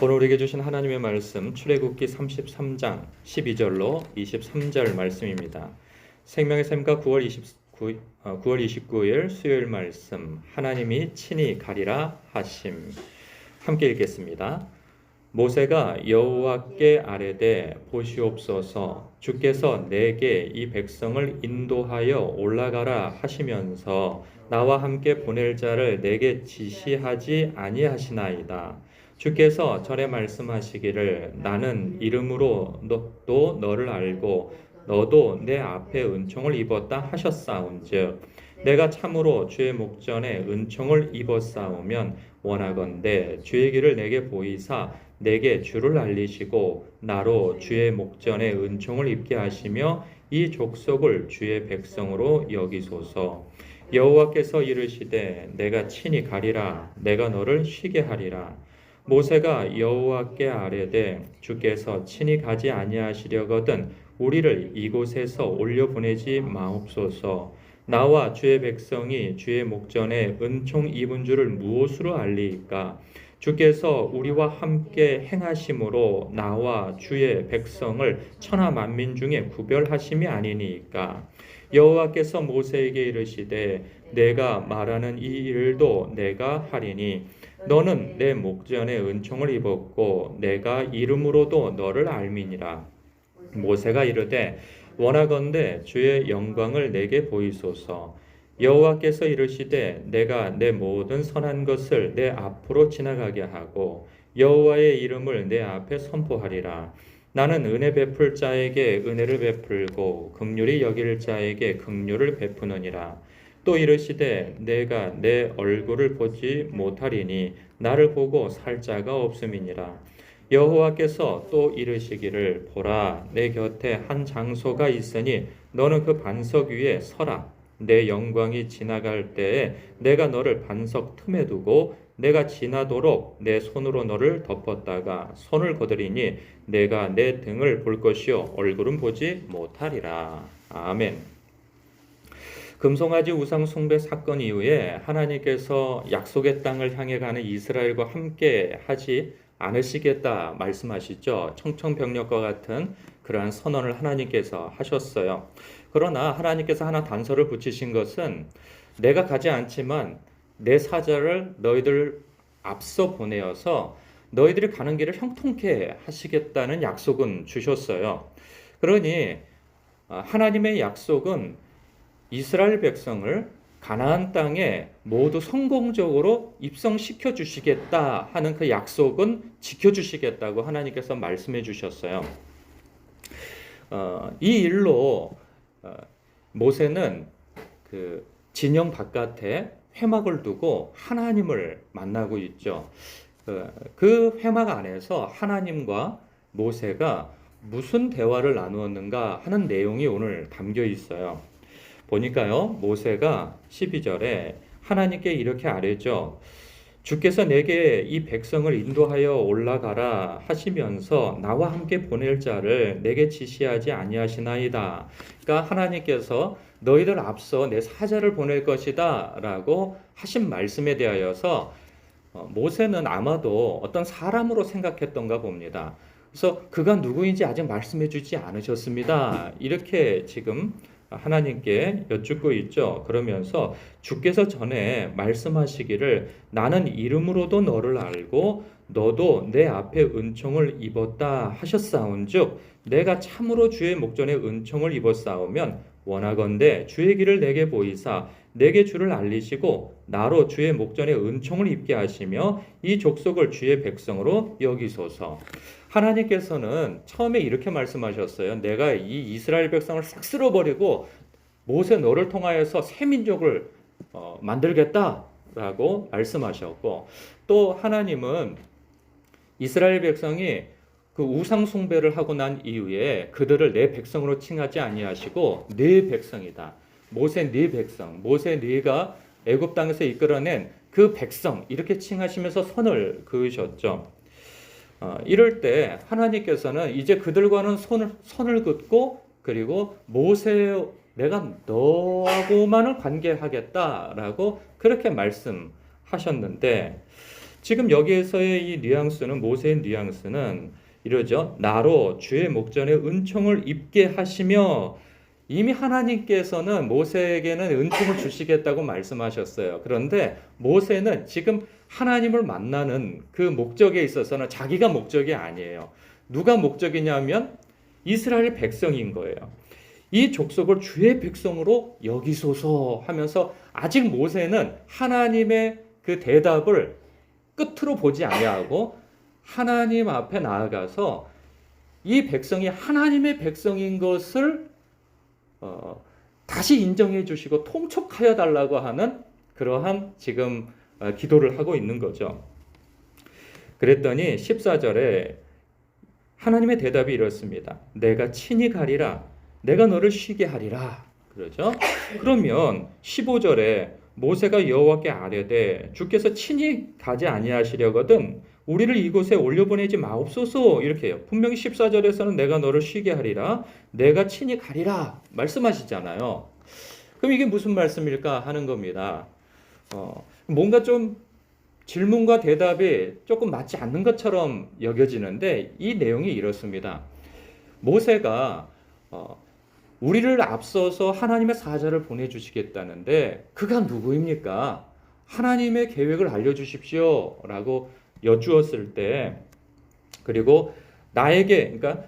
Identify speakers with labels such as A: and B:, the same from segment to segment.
A: 오늘 우리에게 주신 하나님의 말씀 출애굽기 33장 12절로 23절 말씀입니다. 생명의 샘과 9월 29일 수요일 말씀 하나님이 친히 가리라 하심. 함께 읽겠습니다. 모세가 여호와께 아뢰되 보시옵소서 주께서 내게 이 백성을 인도하여 올라가라 하시면서 나와 함께 보낼 자를 내게 지시하지 아니하시나이다. 주께서 전에 말씀하시기를 나는 이름으로 또 너를 알고 너도 내 앞에 은총을 입었다 하셨사온즉 내가 참으로 주의 목전에 은총을 입었사오면 원하건대 주의 길을 내게 보이사 내게 주를 알리시고 나로 주의 목전에 은총을 입게 하시며 이 족속을 주의 백성으로 여기소서. 여호와께서 이르시되 내가 친히 가리라 내가 너를 쉬게 하리라. 모세가 여호와께 아뢰되 주께서 친히 가지 아니하시려거든 우리를 이곳에서 올려보내지 마옵소서. 나와 주의 백성이 주의 목전에 은총 입은 줄을 무엇으로 알리이까? 주께서 우리와 함께 행하심으로 나와 주의 백성을 천하 만민 중에 구별하심이 아니니까. 여호와께서 모세에게 이르시되 내가 말하는 이 일도 내가 하리니 너는 내 목전에 은총을 입었고 내가 이름으로도 너를 알미니라. 모세가 이르되 원하건대 주의 영광을 내게 보이소서. 여호와께서 이르시되 내가 내 모든 선한 것을 내 앞으로 지나가게 하고 여호와의 이름을 내 앞에 선포하리라. 나는 은혜 베풀 자에게 은혜를 베풀고 긍휼히 여길 자에게 긍휼을 베푸느니라. 또 이르시되 내가 내 얼굴을 보지 못하리니 나를 보고 살 자가 없음이니라. 여호와께서 또 이르시기를 보라 내 곁에 한 장소가 있으니 너는 그 반석 위에 서라. 내 영광이 지나갈 때에 내가 너를 반석 틈에 두고 내가 지나도록 내 손으로 너를 덮었다가 손을 거두리니 내가 내 등을 볼 것이요 얼굴은 보지 못하리라. 아멘. 금송아지 우상 숭배 사건 이후에 하나님께서 약속의 땅을 향해 가는 이스라엘과 함께 하지 않으시겠다 말씀하시죠. 청천벽력과 같은 그러한 선언을 하나님께서 하셨어요. 그러나 하나님께서 하나 단서를 붙이신 것은 내가 가지 않지만 내 사자를 너희들 앞서 보내어서 너희들이 가는 길을 형통케 하시겠다는 약속은 주셨어요. 그러니 하나님의 약속은 이스라엘 백성을 가나안 땅에 모두 성공적으로 입성시켜 주시겠다 하는 그 약속은 지켜 주시겠다고 하나님께서 말씀해 주셨어요. 이 일로 모세는 그 진영 바깥에 회막을 두고 하나님을 만나고 있죠. 그 회막 안에서 하나님과 모세가 무슨 대화를 나누었는가 하는 내용이 오늘 담겨 있어요. 보니까요, 모세가 12절에 하나님께 이렇게 아뢰죠. 주께서 내게 이 백성을 인도하여 올라가라 하시면서 나와 함께 보낼 자를 내게 지시하지 아니하시나이다. 그러니까 하나님께서 너희들 앞서 내 사자를 보낼 것이다 라고 하신 말씀에 대하여서 모세는 아마도 어떤 사람으로 생각했던가 봅니다. 그래서 그가 누구인지 아직 말씀해 주지 않으셨습니다. 이렇게 지금 하나님께 여쭙고 있죠. 그러면서 주께서 전에 말씀하시기를 나는 이름으로도 너를 알고 너도 내 앞에 은총을 입었다 하셨사온즉 내가 참으로 주의 목전에 은총을 입었사오면 원하건대 주의 길을 내게 보이사 내게 주를 알리시고 나로 주의 목전에 은총을 입게 하시며 이 족속을 주의 백성으로 여기소서. 하나님께서는 처음에 이렇게 말씀하셨어요. 내가 이 이스라엘 백성을 싹 쓸어버리고 모세 너를 통하여서 새 민족을 만들겠다라고 말씀하셨고 또 하나님은 이스라엘 백성이 그 우상 숭배를 하고 난 이후에 그들을 내 백성으로 칭하지 아니하시고 네 백성이다. 모세 네 백성, 모세 네가 애굽 땅에서 이끌어낸 그 백성 이렇게 칭하시면서 선을 그으셨죠. 이럴 때 하나님께서는 이제 그들과는 선을 긋고 그리고 모세 내가 너하고만을 관계하겠다라고 그렇게 말씀하셨는데 지금 여기에서의 이 뉘앙스는, 모세의 뉘앙스는 이러죠. 나로 주의 목전에 은총을 입게 하시며, 이미 하나님께서는 모세에게는 은총을 주시겠다고 말씀하셨어요. 그런데 모세는 지금 하나님을 만나는 그 목적에 있어서는 자기가 목적이 아니에요. 누가 목적이냐면 이스라엘 백성인 거예요. 이 족속을 주의 백성으로 여기소서 하면서 아직 모세는 하나님의 그 대답을 끝으로 보지 아니하고 하나님 앞에 나아가서 이 백성이 하나님의 백성인 것을 다시 인정해 주시고 통촉하여 달라고 하는 그러한 지금 기도를 하고 있는 거죠. 그랬더니 14절에 하나님의 대답이 이렇습니다. 내가 친히 가리라. 내가 너를 쉬게 하리라. 그러죠? 그러면 15절에 모세가 여호와께 아뢰되 주께서 친히 가지 아니하시려거든 우리를 이곳에 올려보내지 마옵소서. 이렇게 해요. 분명히 14절에서는 내가 너를 쉬게 하리라. 내가 친히 가리라. 말씀하시잖아요. 그럼 이게 무슨 말씀일까 하는 겁니다. 뭔가 좀 질문과 대답이 조금 맞지 않는 것처럼 여겨지는데 이 내용이 이렇습니다. 모세가 우리를 앞서서 하나님의 사자를 보내주시겠다는데 그가 누구입니까? 하나님의 계획을 알려주십시오 라고 여쭈었을 때, 그리고 나에게, 그러니까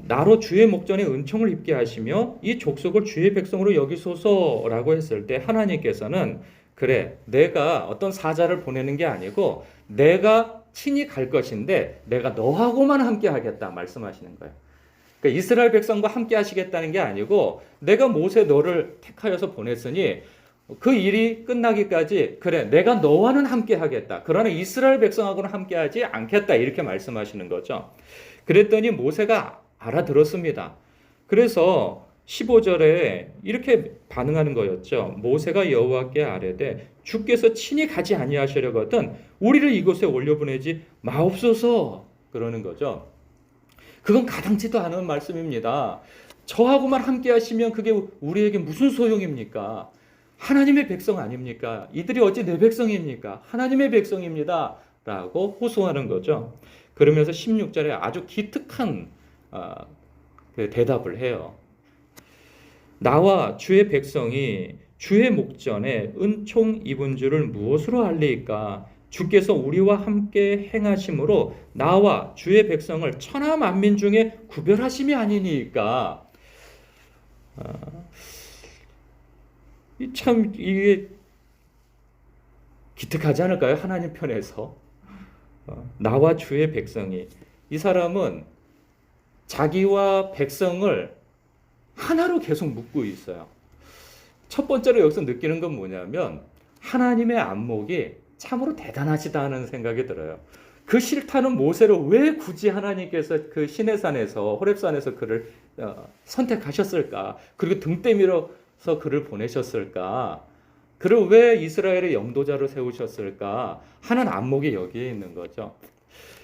A: 나로 주의 목전에 은총을 입게 하시며 이 족속을 주의 백성으로 여기소서라고 했을 때 하나님께서는 그래, 내가 어떤 사자를 보내는 게 아니고 내가 친히 갈 것인데 내가 너하고만 함께 하겠다 말씀하시는 거예요. 그러니까 이스라엘 백성과 함께 하시겠다는 게 아니고 내가 모세 너를 택하여서 보냈으니 그 일이 끝나기까지 그래 내가 너와는 함께 하겠다. 그러나 이스라엘 백성하고는 함께 하지 않겠다. 이렇게 말씀하시는 거죠. 그랬더니 모세가 알아들었습니다. 그래서 15절에 이렇게 반응하는 거였죠. 모세가 여호와께 아뢰되 주께서 친히 가지 아니하시려거든 우리를 이곳에 올려보내지 마옵소서. 그러는 거죠. 그건 가당치도 않은 말씀입니다. 저하고만 함께 하시면 그게 우리에게 무슨 소용입니까? 하나님의 백성 아닙니까? 이들이 어찌 내 백성입니까? 하나님의 백성입니다. 라고 호소하는 거죠. 그러면서 16절에 아주 기특한 그 대답을 해요. 나와 주의 백성이 주의 목전에 은총 입은 줄을 무엇으로 알리까? 주께서 우리와 함께 행하심으로 나와 주의 백성을 천하 만민 중에 구별하심이 아니니까. 참 이게 기특하지 않을까요? 하나님 편에서 나와 주의 백성이, 이 사람은 자기와 백성을 하나로 계속 묶고 있어요. 첫 번째로 여기서 느끼는 건 뭐냐면 하나님의 안목이 참으로 대단하시다 하는 생각이 들어요. 그 싫다는 모세를 왜 굳이 하나님께서 그 시내산에서 호렙산에서 그를 선택하셨을까? 그리고 등 때밀어서 그를 보내셨을까? 그를 왜 이스라엘의 영도자로 세우셨을까? 하는 안목이 여기에 있는 거죠.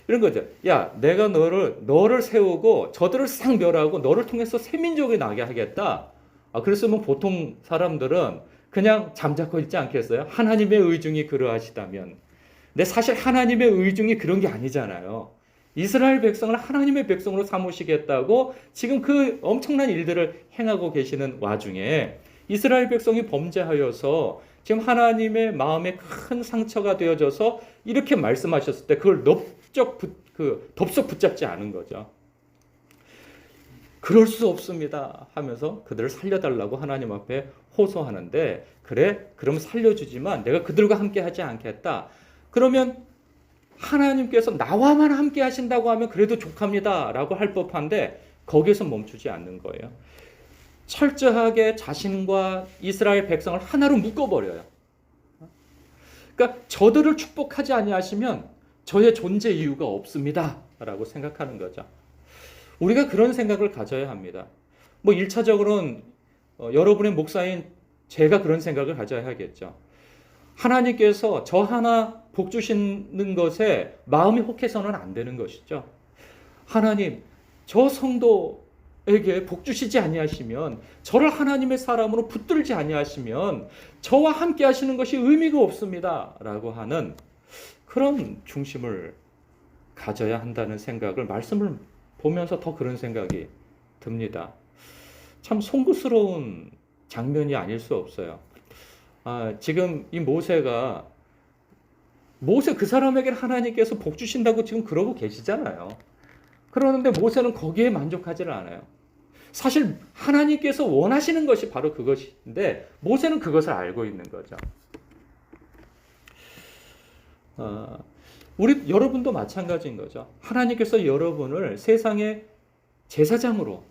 A: 이런 거죠. 야, 내가 너를 세우고 저들을 싹 멸하고 너를 통해서 새 민족이 나게 하겠다. 그랬으면 보통 사람들은 그냥 잠자코 있지 않겠어요? 하나님의 의중이 그러하시다면. 근데 사실 하나님의 의중이 그런 게 아니잖아요. 이스라엘 백성을 하나님의 백성으로 삼으시겠다고 지금 그 엄청난 일들을 행하고 계시는 와중에 이스라엘 백성이 범죄하여서 지금 하나님의 마음에 큰 상처가 되어져서 이렇게 말씀하셨을 때 그걸 덥석 붙잡지 않은 거죠. 그럴 수 없습니다 하면서 그들을 살려달라고 하나님 앞에 호소하는데, 그래? 그럼 살려주지만 내가 그들과 함께 하지 않겠다. 그러면 하나님께서 나와만 함께 하신다고 하면 그래도 족합니다 라고 할 법한데 거기에서 멈추지 않는 거예요. 철저하게 자신과 이스라엘 백성을 하나로 묶어버려요. 그러니까 저들을 축복하지 아니하시면 저의 존재 이유가 없습니다 라고 생각하는 거죠. 우리가 그런 생각을 가져야 합니다. 1차적으로는 여러분의 목사인 제가 그런 생각을 가져야 하겠죠. 하나님께서 저 하나 복 주시는 것에 마음이 혹해서는 안 되는 것이죠. 하나님, 저 성도에게 복 주시지 아니하시면, 저를 하나님의 사람으로 붙들지 아니하시면 저와 함께 하시는 것이 의미가 없습니다 라고 하는 그런 중심을 가져야 한다는 생각을 말씀을 보면서 더 그런 생각이 듭니다. 참 송구스러운 장면이 아닐 수 없어요. 지금 이 모세 그 사람에게 하나님께서 복 주신다고 지금 그러고 계시잖아요. 그러는데 모세는 거기에 만족하지를 않아요. 사실 하나님께서 원하시는 것이 바로 그것인데 모세는 그것을 알고 있는 거죠. 우리 여러분도 마찬가지인 거죠. 하나님께서 여러분을 세상의 제사장으로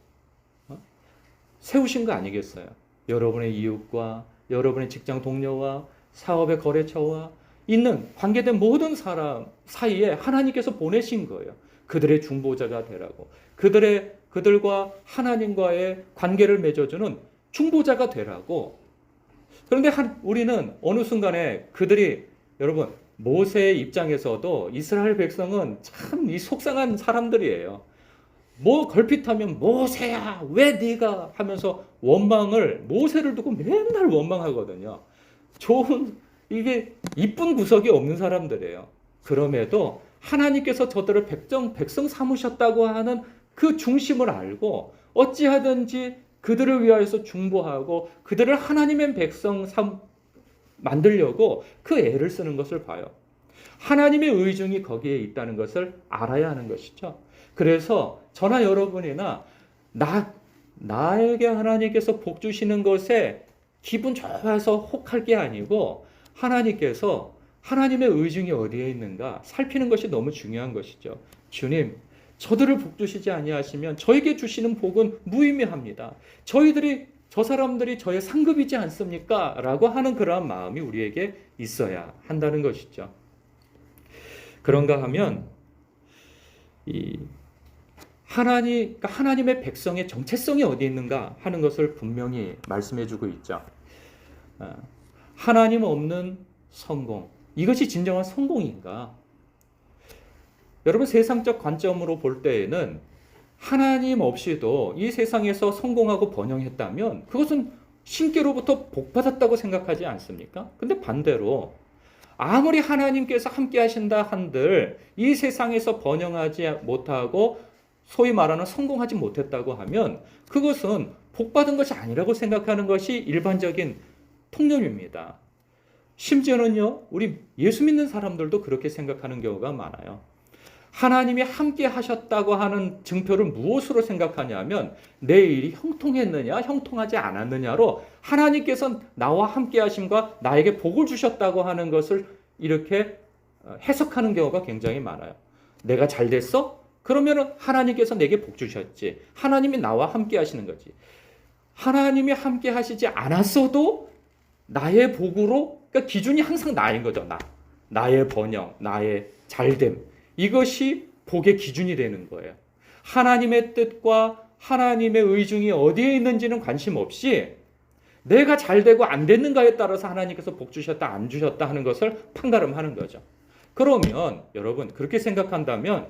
A: 세우신 거 아니겠어요? 여러분의 이웃과 여러분의 직장 동료와 사업의 거래처와 있는 관계된 모든 사람 사이에 하나님께서 보내신 거예요. 그들의 중보자가 되라고. 그들과 하나님과의 관계를 맺어주는 중보자가 되라고. 그런데 우리는 어느 순간에 여러분, 모세의 입장에서도 이스라엘 백성은 참 이 속상한 사람들이에요. 뭐 걸핏하면 모세야 왜 네가 하면서 모세를 두고 맨날 원망하거든요. 이게 이쁜 구석이 없는 사람들이에요. 그럼에도 하나님께서 저들을 백성 삼으셨다고 하는 그 중심을 알고 어찌하든지 그들을 위하여서 중보하고 그들을 하나님의 백성 만들려고 그 애를 쓰는 것을 봐요. 하나님의 의중이 거기에 있다는 것을 알아야 하는 것이죠. 그래서 저나 여러분이나 나에게 하나님께서 복 주시는 것에 기분 좋아서 혹할 게 아니고 하나님께서 하나님의 의중이 어디에 있는가 살피는 것이 너무 중요한 것이죠. 주님, 저들을 복 주시지 아니하시면 저에게 주시는 복은 무의미합니다. 저 사람들이 저의 상급이지 않습니까? 라고 하는 그러한 마음이 우리에게 있어야 한다는 것이죠. 그런가 하면 하나님의 백성의 정체성이 어디 있는가 하는 것을 분명히 말씀해주고 있죠. 하나님 없는 성공, 이것이 진정한 성공인가? 여러분, 세상적 관점으로 볼 때에는 하나님 없이도 이 세상에서 성공하고 번영했다면 그것은 신께로부터 복받았다고 생각하지 않습니까? 근데 반대로 아무리 하나님께서 함께 하신다 한들 이 세상에서 번영하지 못하고 소위 말하는 성공하지 못했다고 하면 그것은 복받은 것이 아니라고 생각하는 것이 일반적인 통념입니다. 심지어는요, 우리 예수 믿는 사람들도 그렇게 생각하는 경우가 많아요. 하나님이 함께 하셨다고 하는 증표를 무엇으로 생각하냐면 내 일이 형통했느냐 형통하지 않았느냐로 하나님께서 나와 함께 하심과 나에게 복을 주셨다고 하는 것을 이렇게 해석하는 경우가 굉장히 많아요. 내가 잘 됐어? 그러면 하나님께서 내게 복 주셨지. 하나님이 나와 함께 하시는 거지. 하나님이 함께 하시지 않았어도 나의 복으로, 그러니까 기준이 항상 나인 거죠. 나의 번영, 나의 잘됨. 이것이 복의 기준이 되는 거예요. 하나님의 뜻과 하나님의 의중이 어디에 있는지는 관심 없이 내가 잘 되고 안 됐는가에 따라서 하나님께서 복 주셨다 안 주셨다 하는 것을 판가름하는 거죠. 그러면 여러분 그렇게 생각한다면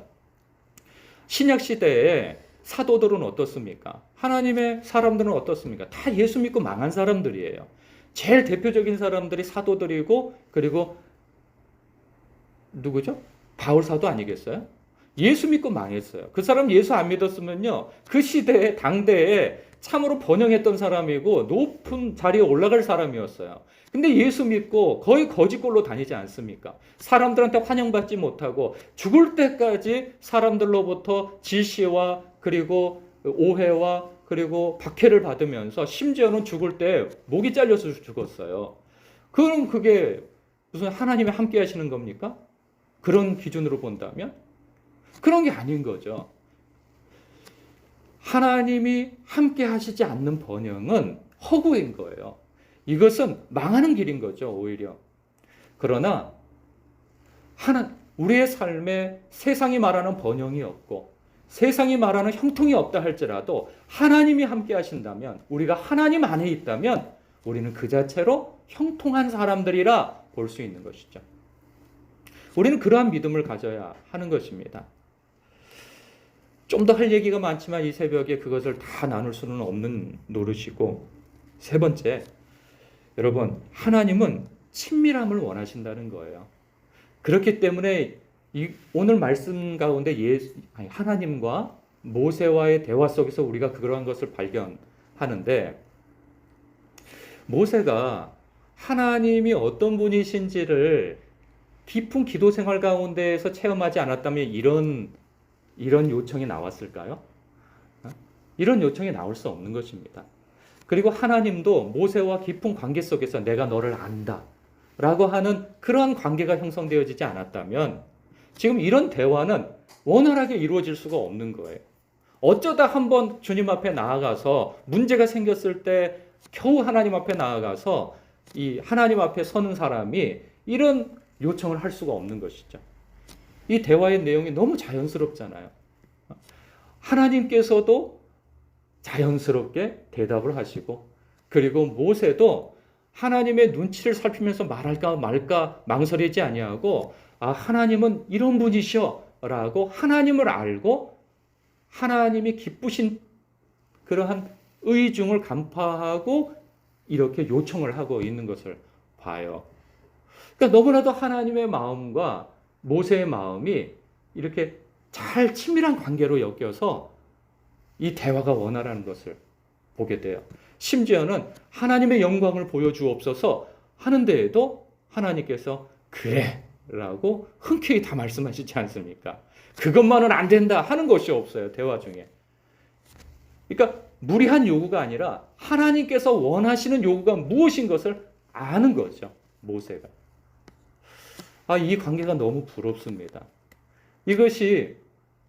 A: 신약 시대에 사도들은 어떻습니까? 하나님의 사람들은 어떻습니까? 다 예수 믿고 망한 사람들이에요. 제일 대표적인 사람들이 사도들이고 그리고 누구죠? 바울 사도 아니겠어요? 예수 믿고 망했어요. 그 사람 예수 안 믿었으면요. 그 시대에 당대에 참으로 번영했던 사람이고 높은 자리에 올라갈 사람이었어요. 근데 예수 믿고 거의 거지꼴로 다니지 않습니까? 사람들한테 환영받지 못하고 죽을 때까지 사람들로부터 질시와 그리고 오해와 그리고 박해를 받으면서 심지어는 죽을 때 목이 잘려서 죽었어요. 그럼 그게 무슨 하나님이 함께 하시는 겁니까? 그런 기준으로 본다면? 그런 게 아닌 거죠. 하나님이 함께 하시지 않는 번영은 허구인 거예요. 이것은 망하는 길인 거죠, 오히려. 그러나 우리의 삶에 세상이 말하는 번영이 없고 세상이 말하는 형통이 없다 할지라도 하나님이 함께 하신다면, 우리가 하나님 안에 있다면 우리는 그 자체로 형통한 사람들이라 볼 수 있는 것이죠. 우리는 그러한 믿음을 가져야 하는 것입니다. 좀 더 할 얘기가 많지만 이 새벽에 그것을 다 나눌 수는 없는 노릇이고, 세 번째, 여러분, 하나님은 친밀함을 원하신다는 거예요. 그렇기 때문에 오늘 말씀 가운데 하나님과 모세와의 대화 속에서 우리가 그러한 것을 발견하는데, 모세가 하나님이 어떤 분이신지를 깊은 기도 생활 가운데에서 체험하지 않았다면 이런 요청이 나왔을까요? 이런 요청이 나올 수 없는 것입니다. 그리고 하나님도 모세와 깊은 관계 속에서 내가 너를 안다 라고 하는 그러한 관계가 형성되어지지 않았다면 지금 이런 대화는 원활하게 이루어질 수가 없는 거예요. 어쩌다 한번 주님 앞에 나아가서 문제가 생겼을 때 겨우 하나님 앞에 나아가서 이 하나님 앞에 서는 사람이 이런 요청을 할 수가 없는 것이죠. 이 대화의 내용이 너무 자연스럽잖아요. 하나님께서도 자연스럽게 대답을 하시고, 그리고 모세도 하나님의 눈치를 살피면서 말할까 말까 망설이지 아니하고, 하나님은 이런 분이시여 라고 하나님을 알고 하나님이 기쁘신 그러한 의중을 간파하고 이렇게 요청을 하고 있는 것을 봐요. 그러니까 너무나도 하나님의 마음과 모세의 마음이 이렇게 잘 친밀한 관계로 엮여서 이 대화가 원활한 것을 보게 돼요. 심지어는 하나님의 영광을 보여주옵소서 하는데에도 하나님께서 그래 라고 흔쾌히 다 말씀하시지 않습니까? 그것만은 안 된다 하는 것이 없어요, 대화 중에. 그러니까 무리한 요구가 아니라 하나님께서 원하시는 요구가 무엇인 것을 아는 거죠, 모세가. 이 관계가 너무 부럽습니다. 이것이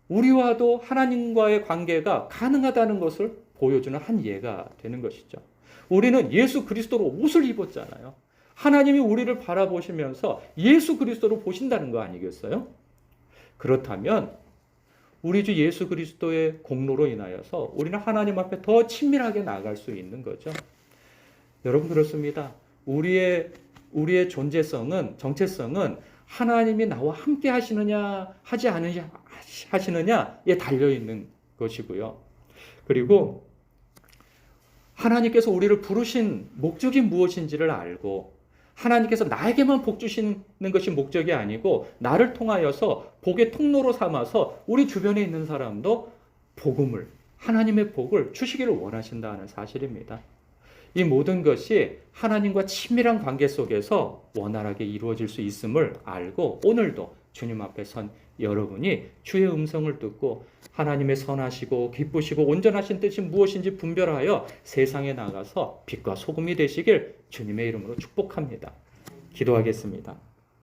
A: 우리와도 하나님과의 관계가 가능하다는 것을 보여주는 한 예가 되는 것이죠. 우리는 예수 그리스도로 옷을 입었잖아요. 하나님이 우리를 바라보시면서 예수 그리스도로 보신다는 거 아니겠어요? 그렇다면 우리 주 예수 그리스도의 공로로 인하여서 우리는 하나님 앞에 더 친밀하게 나아갈 수 있는 거죠. 여러분, 그렇습니다. 우리의 존재성은, 정체성은 하나님이 나와 함께 하시느냐 하지 하시느냐에 달려있는 것이고요. 그리고 하나님께서 우리를 부르신 목적이 무엇인지를 알고, 하나님께서 나에게만 복 주시는 것이 목적이 아니고 나를 통하여서 복의 통로로 삼아서 우리 주변에 있는 사람도 복음을, 하나님의 복을 주시기를 원하신다는 사실입니다. 이 모든 것이 하나님과 친밀한 관계 속에서 원활하게 이루어질 수 있음을 알고, 오늘도 주님 앞에 선 여러분이 주의 음성을 듣고 하나님의 선하시고 기쁘시고 온전하신 뜻이 무엇인지 분별하여 세상에 나가서 빛과 소금이 되시길 주님의 이름으로 축복합니다. 기도하겠습니다.